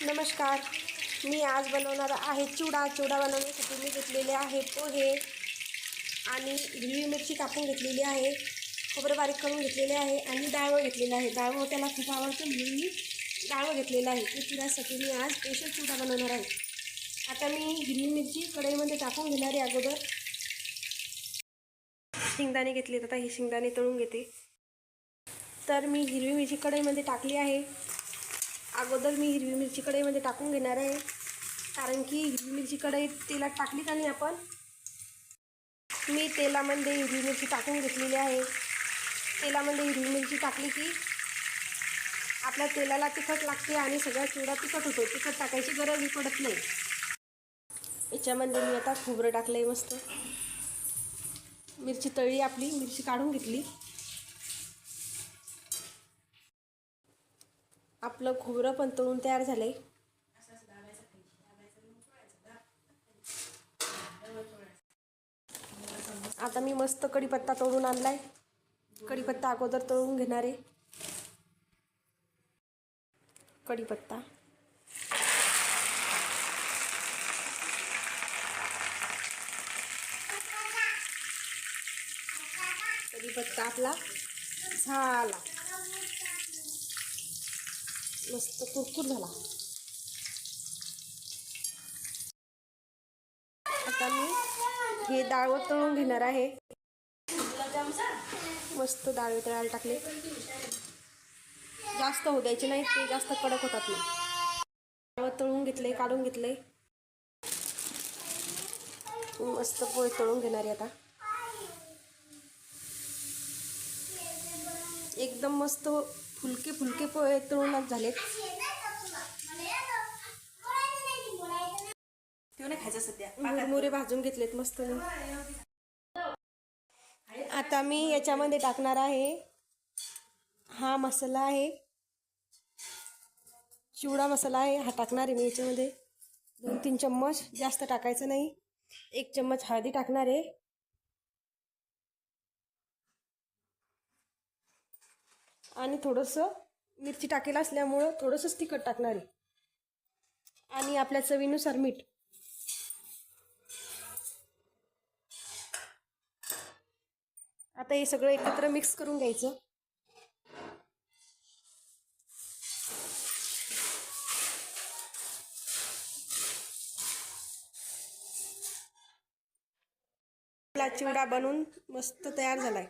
नमस्कार. मी आज बनवणार आहे चिवडा. चिवडा बनवण्यासाठी मी घेतलेले आहे पोहे आणि हिरवी मिरची कापून घेतलेली आहे, खोबरं बारीक करून घेतलेले आहे आणि डाळवं घेतलेलं आहे. डाळवं त्याला खूप आवडतं म्हणून मी डाळवं घेतलेलं आहे. ते चिवड्यासाठी मी आज स्पेशल चिवडा बनवणार आहे. आता मी हिरवी मिरची कढईमध्ये टाकून घेणार आहे. अगोदर शेंगदाणे घेतलेत. आता हे शेंगदाणे तळून घेते. तर मी हिरवी मिरची कढईमध्ये टाकली आहे. अगोदर मी हिरवी मिरची कढईमध्ये टाकून घेणार आहे, कारण की हिरवी मिरची कढईत तेलात टाकली का नाही आपण. मी तेलामध्ये हिरवी मिरची टाकून घेतलेली आहे. तेलामध्ये हिरवी मिरची टाकली की आपल्या तेलाला तिखट लागते आणि सगळा चिवडा तिखट होतो. तिखट टाकायची गरजही पडत नाही. याच्यामध्ये मी आता खोबरं टाकलं आहे. मस्त मिरची तळली, आपली मिरची काढून घेतली. आपलं खोबरं पण तळून तयार झालं आहे. आता मी मस्त कढीपत्ता तळून आणला आहे. कढीपत्ता अगोदर तळून घेणार आहे. कढीपत्ता, कढीपत्ता आपला झाला, मस्त कुरकुर झाला. आता मी हे डाळ तळून घेणार आहे. मस्त डाळ तळायला टाकले. जास्त होऊ द्यायचे नाही, ते जास्त कडक होतात नाही. डाळ तळून घेतले, काढून घेतले. मस्त पोहे तळून घेणार आहे. आता एकदम मस्त फुलके फुलके पोहे तळून झालेत. मुरमुरे भाजून घेतलेत मस्त. आता मी याच्यामध्ये टाकणार आहे, हा मसाला आहे, चिवडा मसाला आहे. हा टाकणार आहे मी याच्यामध्ये. 2-3 चम्मच, जास्त टाकायचं नाही. 1 चम्मच हळदी टाकणार आहे आणि थोडंसं मिरची टाकेल असल्यामुळं थोडंसंच तिखट टाकणार आहे आणि आपल्या चवीनुसार मीठ. आता हे सगळं एकत्र मिक्स करून घ्यायचं. आपला चिवडा बनवून मस्त तयार झालाय.